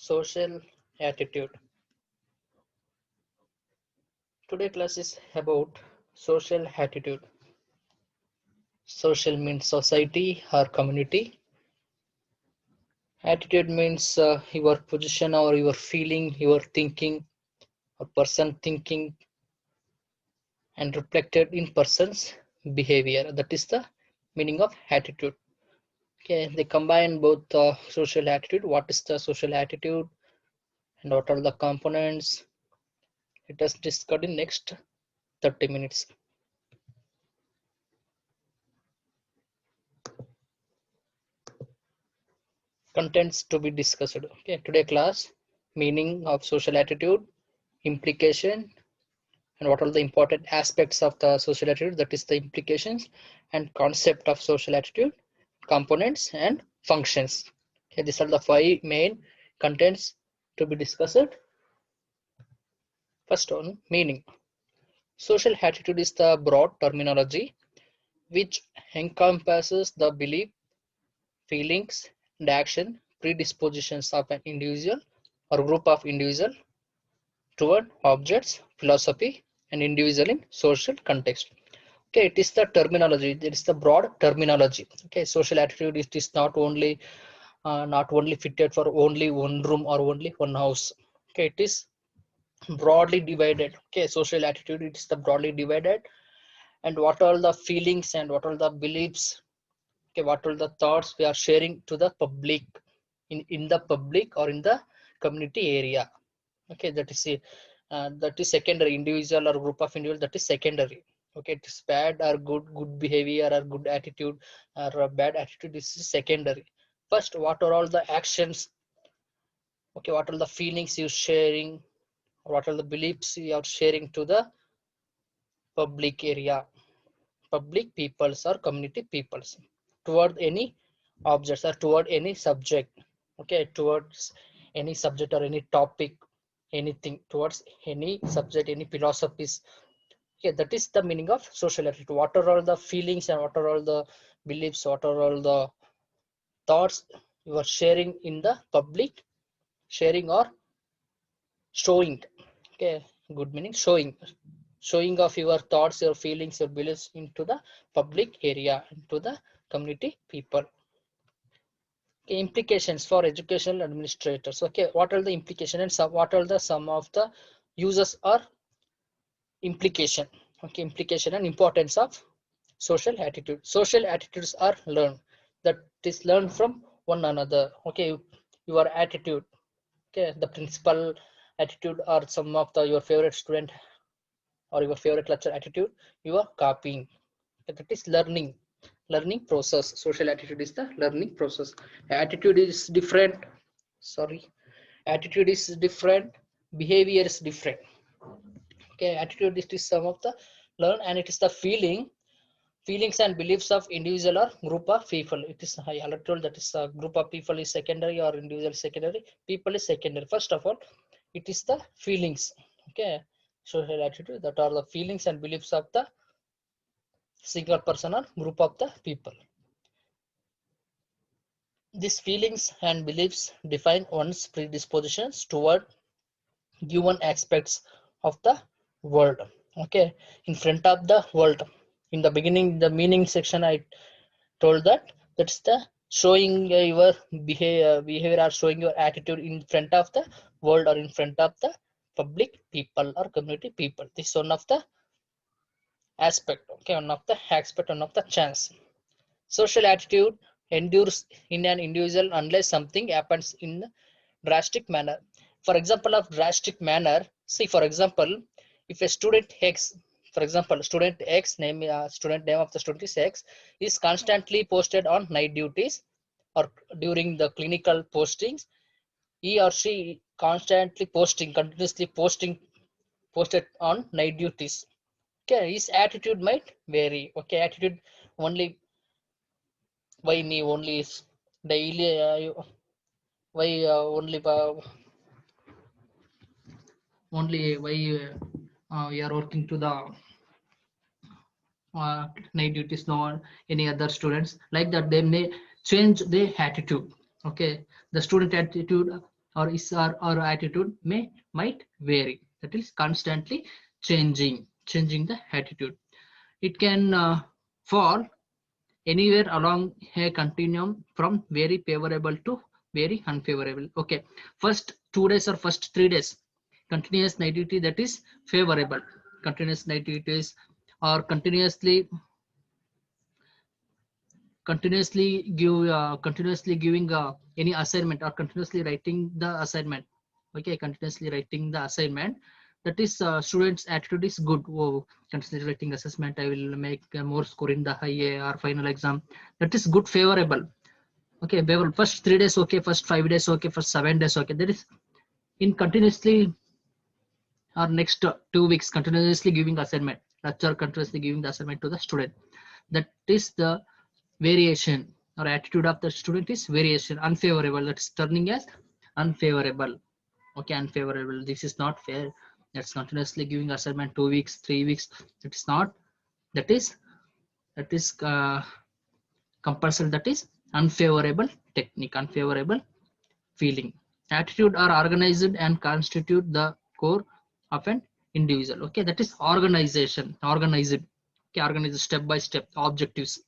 Social attitude. Today class is about social attitude. Social means society or community. Attitude means your position or your feeling, your thinking, or person thinking and reflected in person's behavior. That is the meaning of attitude. Okay, they combine both social attitude. What is the social attitude and what are the components? Let us discuss in next 30 minutes. Contents to be discussed. Okay, today class, meaning of social attitude, implication, and what are the important aspects of the social attitude, that is the implications and concept of social attitude, components and functions. Okay, these are the 5 main contents to be discussed. First one, meaning. Social attitude is the broad terminology which encompasses the belief, feelings, and action predispositions of an individual or group of individuals toward objects, philosophy, and individual in social context. Okay, it is the terminology. It is the broad terminology. Okay, social attitude is not only fitted for only one room or only one house. Okay, it is broadly divided. Okay, social attitude, it is the broadly divided, and what are the feelings and what are the beliefs. Okay, what are the thoughts we are sharing to the public, in the public or in the community area. Okay, that is secondary. Individual or group of individuals, that is secondary. Okay, it is bad or good behavior or good attitude or a bad attitude, this is secondary. First, what are all the actions? Okay, what are the feelings you sharing, or what are the beliefs you are sharing to the public area, public peoples or community peoples, toward any objects or toward any subject. Okay, towards any subject or any topic, anything, towards any subject, any philosophies. Okay, that is the meaning of social attitude. What are all the feelings and what are all the beliefs, what are all the thoughts you are sharing in the public, sharing or showing. Okay, good meaning, showing of your thoughts, your feelings, your beliefs into the public area, into the community people. Okay, implications for educational administrators. Okay, what are the implications and what are the some of the uses or implication. Okay, implication and importance of social attitude. Social attitudes are learned, that is learned from one another. Okay, your attitude. Okay, the principal attitude or some of the your favorite student or your favorite lecture attitude you are copying. Okay, that is learning process. Social attitude is the learning process. Attitude is different, sorry, attitude is different, behavior is different. Okay, attitude is some of the learn, and it is the feelings and beliefs of individual or group of people. It is I already told that is a group of people is secondary or individual is secondary, people is secondary. First of all, it is the feelings. Okay, social attitude, that are the feelings and beliefs of the single person or group of the people. These feelings and beliefs define one's predispositions toward given aspects of the world. Okay, in front of the world. In the beginning, the meaning section, I told that that's the showing your behavior or showing your attitude in front of the world or in front of the public people or community people. This is one of the aspect. Okay, one of the aspect, one of the chance. Social attitude endures in an individual unless something happens in a drastic manner. For example of drastic manner, see for example, if a student X, for example, student name of the student is X, is constantly posted on night duties or during the clinical postings, he or she constantly continuously posted on night duties. Okay, his attitude might vary. Okay, attitude only, why me only is daily why only why we are working to the night duties, no one, any other students like that, they may change their attitude. Okay, the student attitude or or attitude might vary. That is constantly changing the attitude. It can fall anywhere along a continuum from very favorable to very unfavorable. Okay, first 2 days or first 3 days, continuous nativity, that is favorable. Continuous nativities or continuously giving any assignment or continuously writing the assignment. Okay, continuously writing the assignment, that is students attitude is good. Oh, continuously writing assessment, I will make more score in the high or final exam. That is good, favorable. Okay, favorable. First 3 days okay, first 5 days okay, first 7 days okay. That is in continuously or next 2 weeks continuously giving assignment, lecture continuously giving the assignment to the student. That is the variation or attitude of the student is variation, unfavorable. That's turning as unfavorable. Okay, unfavorable. This is not fair. That's continuously giving assignment 2 weeks, 3 weeks. That is not. That is compulsory. That is unfavorable technique, unfavorable feeling. Attitude are organized and constitute the core of an individual. Okay, that is organization, organized. Okay, organized step by step objectives.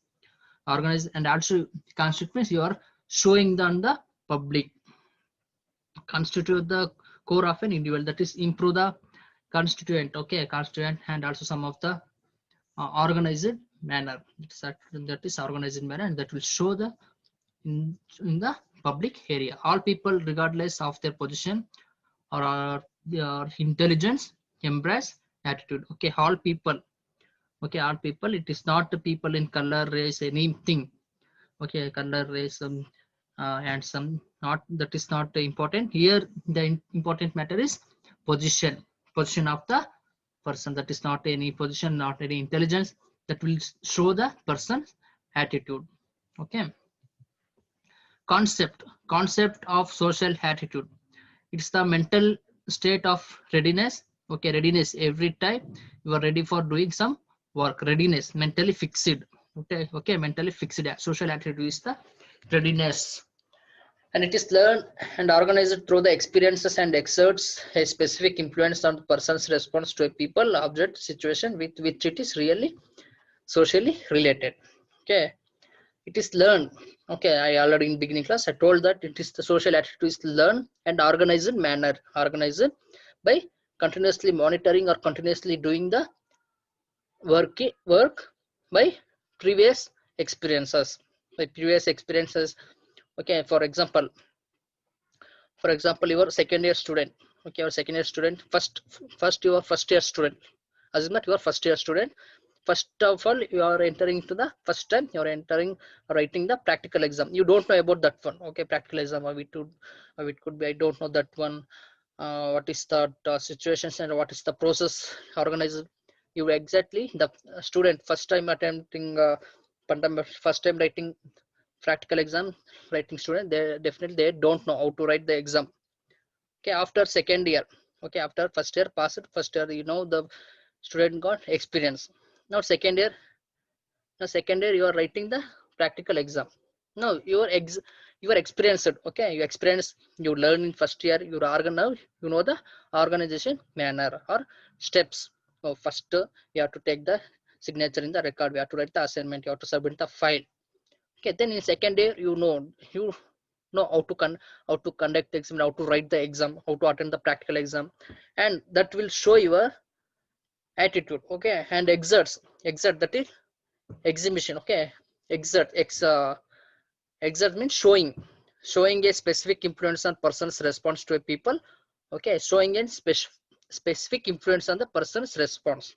Organized and also constitutes you are showing on the public. Constitute the core of an individual, that is improve the constituent. Okay, constituent and also some of the organized manner. That is organized manner, and that will show the in the public area. All people, regardless of their position or their intelligence, embrace attitude. Okay, all people. Okay, all people. It is not the people in color, race, anything. Okay, color, race, and some not. That is not important here. The important matter is position of the person. That is not any position, not any intelligence. That will show the person's attitude. Okay, concept of social attitude. It's the mental state of readiness. Okay, readiness every time you are ready for doing some work. Readiness, mentally fixed. Okay, mentally fixed. Social attitude is the readiness, and it is learned and organized through the experiences and exerts a specific influence on the person's response to a people, object, situation with which it is really socially related. Okay, it is learned. Okay, I already in beginning class I told that it is the social attitude is learned and organized manner, organized by continuously monitoring or continuously doing the work by previous experiences, okay, for example your second year student. Okay, your second year student, your first year student, assume that you are first year student. First of all, you are entering to the first time you are entering writing the practical exam. You don't know about that one. Okay, practical exam, how it could be, I don't know that one. What is the situations and what is the process organized. You exactly the student first time attempting first time writing practical exam, writing student, they definitely they don't know how to write the exam. Okay, after second year, okay, after first year passed, first year, the student got experience. Now second year you are writing the practical exam. No, you are experienced. Okay, you experience, you learn in first year, now you know the organization manner or steps. So first you have to take the signature in the record, we have to write the assignment, you have to submit the file. Okay, then in second year you know how to conduct the exam, how to write the exam, how to attend the practical exam, and that will show your attitude. Okay, and exert, that is exhibition. Okay, exert exert means showing a specific influence on person's response to a people. Okay, showing a specific influence on the person's response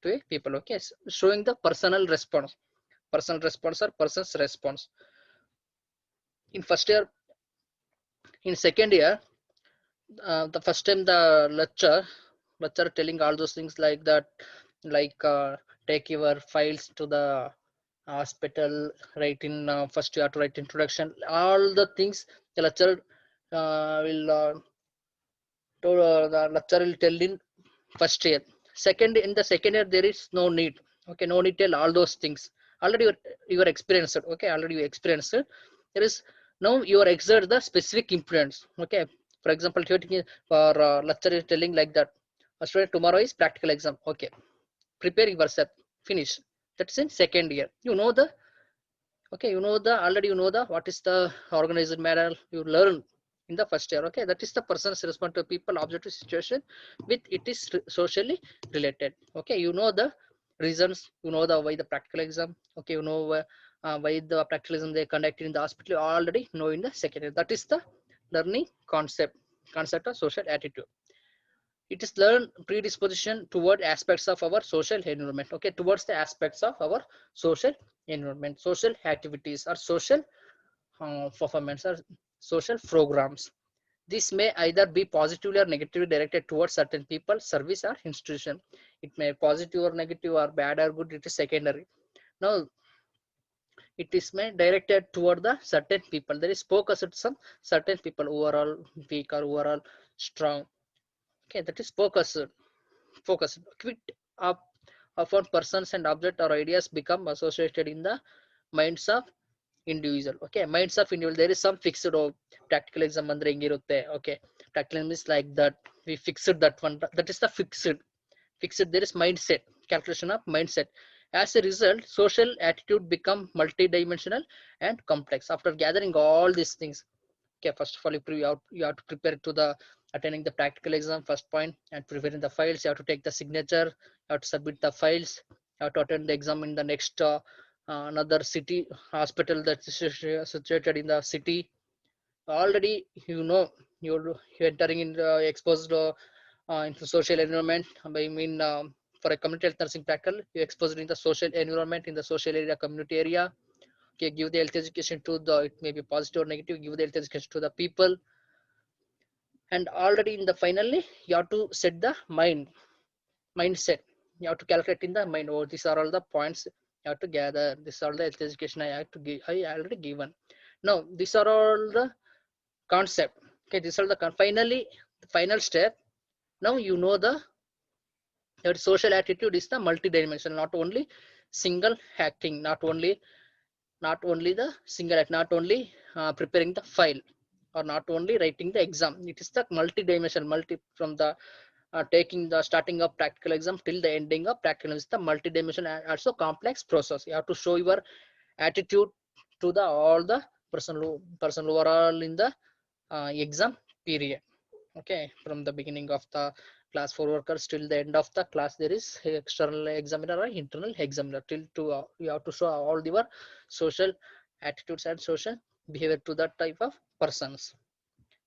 to a people. Okay, showing the personal response or person's response. In first year, in second year, the first time the lecture telling all those things like that, like take your files to the hospital, write in first you have to write introduction, all the things the lecturer will the lecturer will tell in first year. In the second year there is no need. Okay, no need tell all those things. Already you are experienced. Okay, already you experienced it. There is now you are exert the specific influence. Okay, For example, for lecturer is telling like that, a student, tomorrow is practical exam. Okay, prepare yourself, finish. That's in second year. You know the, okay, you know the, already you know the what is the organized manner you learn in the first year. Okay, that is the person's response to people, objective situation with it is socially related. Okay, you know the reasons, you know the why the practical exam. Okay, you know why the practical exam they conducted in the hospital, you already know in the second year. That is the learning concept of social attitude. It is learned predisposition toward aspects of our social environment. Okay, towards the aspects of our social environment, social activities or social performance or social programs. This may either be positively or negatively directed towards certain people, service or institution. It may positive or negative or bad or good, it is secondary. Now it is may directed toward the certain people. There is focus at some certain people, overall weak or overall strong. Okay, that is focus. Quit up upon persons and object or ideas become associated in the minds of individual. Okay, minds of individual, there is some fixed tactical exam andre hengirutte. Okay, tactical exam is like that, we fixed that one, that is the fixed. There is mindset, calculation of mindset. As a result, social attitude become multidimensional and complex. After gathering all these things, okay, first of all you have to prepare to the attending the practical exam, first point, and preparing the files. You have to take the signature, you have to submit the files, you have to attend the exam in the next another city hospital that is situated in the city. Already you know you're entering in the exposed into social environment. I mean, for a community health nursing practical, you exposed in the social environment, in the social area, community area. Okay, give the health education to the, it may be positive or negative, give the health education to the people. And already in the finally you have to set the mindset. You have to calculate in the mind, oh, these are all the points you have to gather, this are all the health education I have to give, I already given. Now these are all the concept. Okay, these are the finally the final step. Now you know the, your social attitude is the multi-dimensional, not only single acting, not only the single act, not only preparing the file or not only writing the exam. It is the multi-dimensional, multi from the taking the starting of practical exam till the ending of practical exam is the multi-dimensional and also complex process. You have to show your attitude to the all the person overall in the exam period. Okay, from the beginning of the class 4 workers till the end of the class, there is external examiner or internal examiner till to you have to show all your social attitudes and social behavior to that type of persons.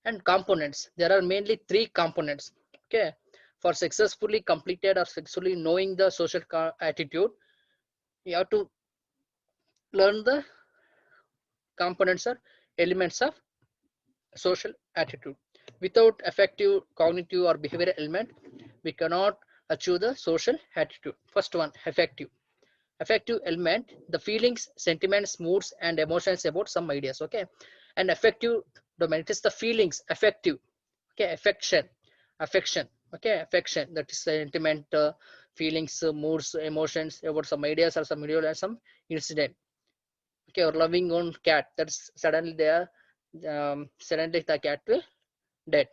And components, there are mainly three components. Okay, for successfully completed or successfully knowing the social attitude, you have to learn the components or elements of social attitude. Without effective cognitive or behavioral element, we cannot achieve the social attitude. First one, effective element, the feelings, sentiments, moods and emotions about some ideas. Okay, and effective domain, it is the feelings, affective. Okay, affection. Okay, affection, that is sentiment, feelings, moods, emotions about some ideas or some video or some incident. Okay, or loving on cat, that's suddenly there, suddenly the cat will dead.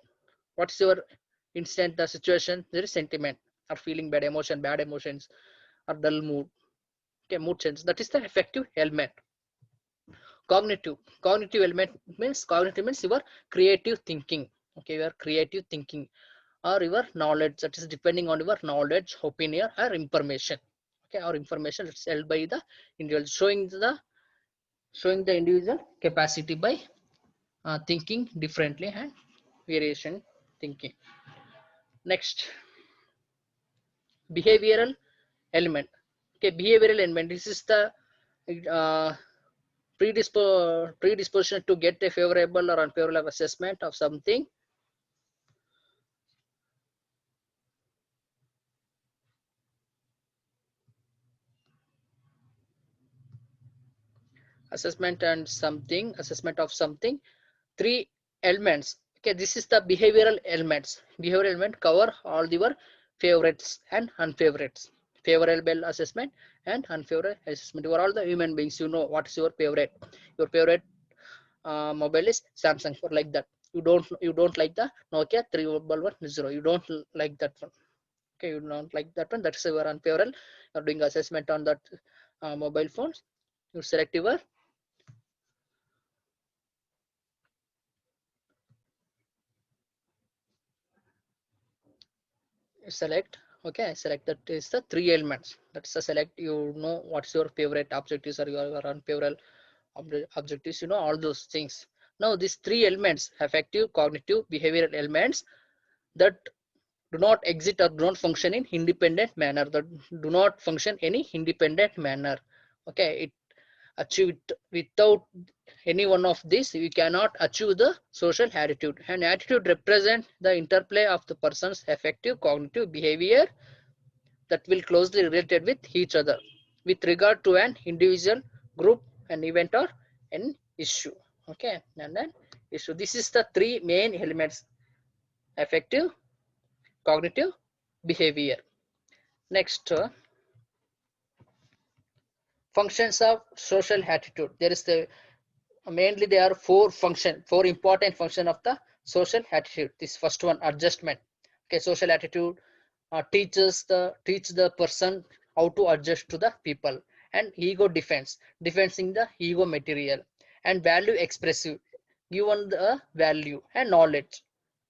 What's your instant the situation, there is sentiment or feeling bad emotions or dull mood. Okay, mood change, that is the affective element. Cognitive element means your creative thinking. Okay, your creative thinking or your knowledge, that is depending on your knowledge, opinion or information. Okay, or information it's held by the individual, showing the individual capacity by thinking differently and variation thinking. Next, behavioral element. Okay, behavioral element, this is the uh, predisposition to get a favorable or unfavorable assessment of something. Assessment of something. Three elements. Okay, this is the behavioral elements. Behavioral element cover all your favorites and unfavorites. Favorable assessment and unfavorable assessment. You are all the human beings, you know what is your favorite. Your favorite mobile is Samsung, for like that. you don't like the Nokia 3110. You don't like that one. Okay, you don't like that one. That's your unfavorable. You're doing assessment on that mobile phones. You select your select. Okay, select that is the three elements. That's a select. You know what's your favorite objectives or your unfavorable objectives. You know all those things. Now these three elements: affective, cognitive, behavioral elements that do not exist or do not function in independent manner. That do not function any independent manner. Okay, it achieved without any one of these we cannot achieve the social attitude, and attitude represent the interplay of the person's affective cognitive behavior that will closely related with each other with regard to an individual, group, an event, or an issue. Okay, and then issue, this is the three main elements: affective, cognitive, behavior. Next, functions of social attitude. There is the mainly there are four important function of the social attitude. This first one, adjustment. Okay, social attitude teach the person how to adjust to the people, and ego defense, defending the ego material, and value expressive, given the value, and knowledge,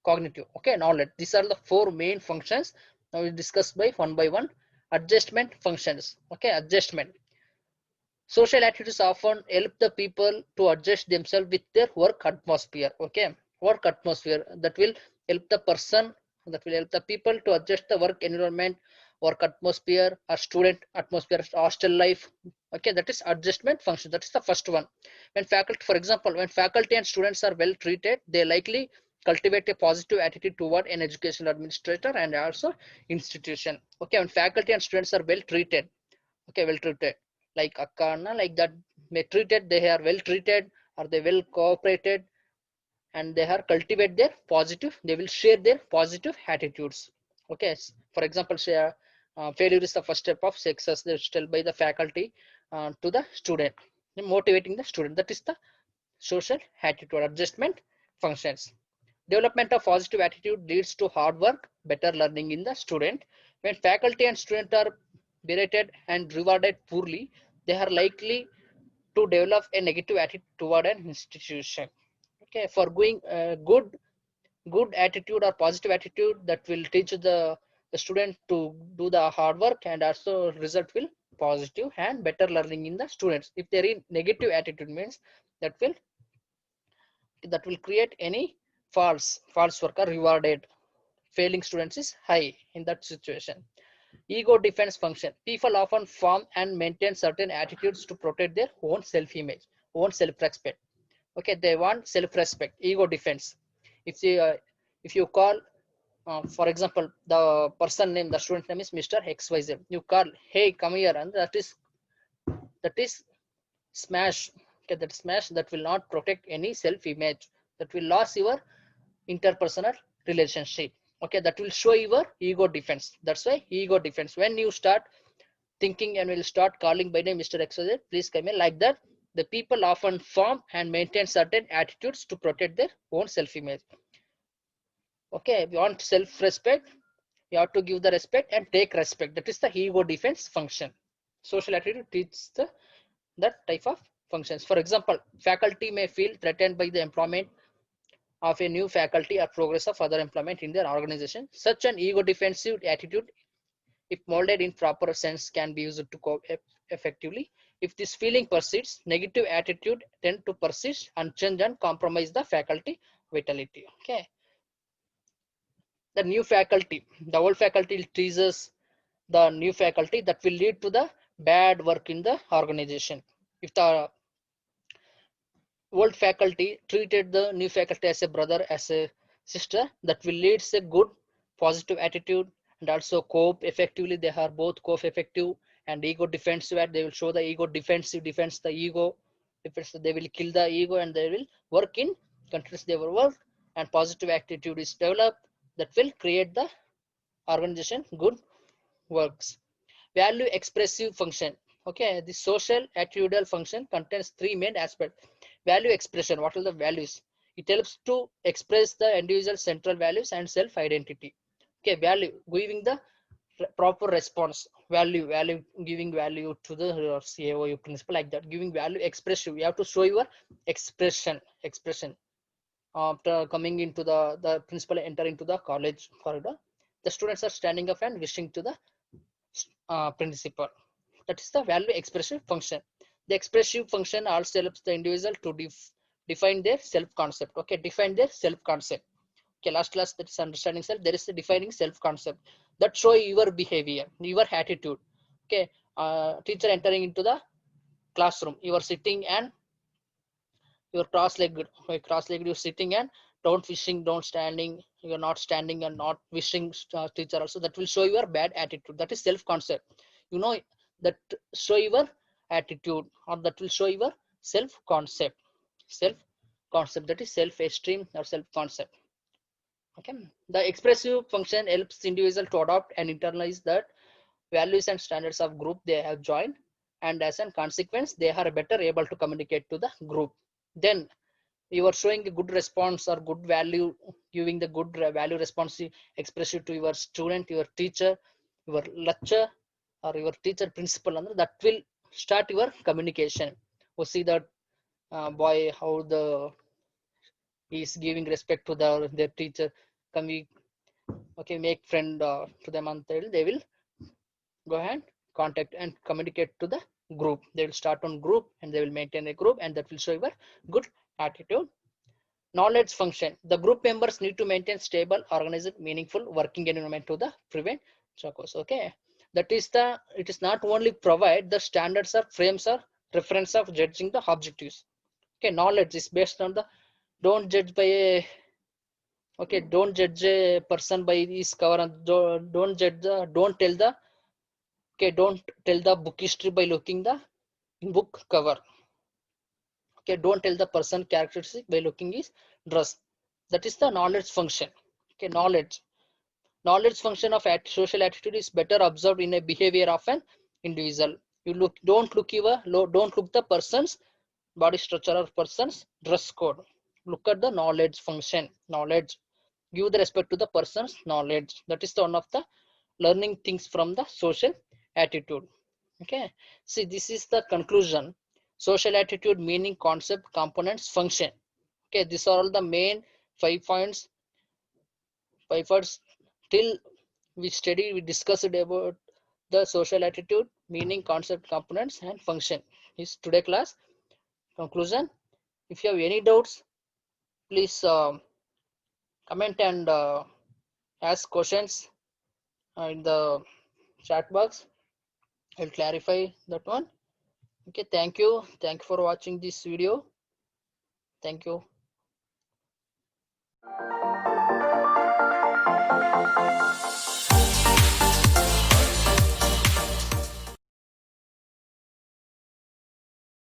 cognitive. Okay, knowledge. These are the four main functions. Now we discuss by one. Adjustment functions. Okay, adjustment. Social attitudes often help the people to adjust themselves with their work atmosphere. Okay, work atmosphere that will help the person, that will help the people to adjust the work environment, work atmosphere, or student atmosphere, hostel life. Okay, that is adjustment function. That is the first one. When faculty, for example, when faculty and students are well treated, they likely cultivate a positive attitude toward an educational administrator and also institution. Okay, when faculty and students are well treated, okay, well treated, like Akana, like that, may treated, they are well treated, or they well cooperated, and they are cultivate their positive, they will share their positive attitudes. Okay, for example, share failure is the first step of success, they tell by the faculty to the student, motivating the student. That is the social attitude. Adjustment functions. Development of positive attitude leads to hard work, better learning in the student. When faculty and student are berated and rewarded poorly, they are likely to develop a negative attitude toward an institution. Okay, for going good attitude or positive attitude, that will teach the student to do the hard work, and also result will positive and better learning in the students. If there is negative attitude means that will create any false work or rewarded failing students is high in that situation. Ego defense function. People often form and maintain certain attitudes to protect their own self-image, own self-respect. Okay, they want self-respect. Ego defense. If you call, for example, the person name, the student name is Mr. XYZ. You call, hey, come here, and that is smash. Okay, that smash, that will not protect any self-image. That will lose your interpersonal relationship. Okay, that will show your ego defense. That's why ego defense. When you start thinking and will start calling by name Mr. XYZ, please come in, like that, the people often form and maintain certain attitudes to protect their own self-image. Okay, if you want self-respect, you have to give the respect and take respect. That is the ego defense function. Social attitude teaches that type of functions. For example, faculty may feel threatened by the employment of a new faculty or progress of other employment in their organization. Such an ego defensive attitude, if molded in proper sense, can be used to cope effectively. If this feeling persists, negative attitude tend to persist, unchanged, and compromise the faculty vitality. Okay, the new faculty, the old faculty teases the new faculty, that will lead to the bad work in the organization. If the old faculty treated the new faculty as a brother, as a sister, that will lead to a good positive attitude, and also cope effectively. They are both cope effective, and ego defensive, they will show the ego defensive, defense the ego. They will kill the ego, and they will work in countries they will work, and positive attitude is developed, that will create the organization good works. Value expressive function. Okay, the social attitudinal function contains three main aspects. Value expression, what are the values? It helps to express the individual central values and self identity. Okay, value, giving the proper response, value, giving value to the CAO principle, like that, giving value, expressive. You have to show your expression. After coming into the principal enter into the college corridor, the students are standing up and wishing to the principal. That is the value expressive function. The expressive function also helps the individual to define their self concept. Okay, define their self concept. Okay, last class, that is understanding self. There is the defining self concept that show your behavior, your attitude. Okay, teacher entering into the classroom, you are sitting and you're cross-legged, you're sitting and don't wishing, don't standing, you're not standing and not wishing, teacher also, that will show your bad attitude. That is self concept, you know, that show your attitude, or that will show your self concept. Self concept, that is self esteem or self concept. Okay, the expressive function helps individual to adopt and internalize that values and standards of group they have joined, and as a consequence they are better able to communicate to the group. Then you are showing a good response or good value, giving the good value response expressive to your student, your teacher, your lecturer, or your teacher principal, and that will start your communication. We see that boy how the is giving respect to their teacher. Can we, okay, make friend to them, and they will go ahead, contact and communicate to the group. They will start on group and they will maintain a group, and that will show your good attitude. Knowledge function, the group members need to maintain stable, organized, meaningful working environment to the prevent chocos. Okay, that is the, it is not only provide the standards or frames or reference of judging the objectives. Okay, knowledge is based on the, don't judge by a, okay, don't judge a person by his cover, and don't judge the, don't tell the, okay, don't tell the book history by looking the book cover. Okay, don't tell the person characteristic by looking his dress. That is the knowledge function. Okay, knowledge function of social attitude is better observed in a behavior of an individual. You look, don't look your, don't look the person's body structure or person's dress code. Look at the knowledge function. Knowledge, give the respect to the person's knowledge. That is the one of the learning things from the social attitude. Okay, see, this is the conclusion. Social attitude, meaning, concept, components, function. Okay, these are all the main 5 points. 5 points till we studied, we discussed about the social attitude, meaning, concept, components, and function. Is today class conclusion. If you have any doubts, please comment and ask questions in the chat box. I'll clarify that one. Okay, thank you for watching this video. Thank you.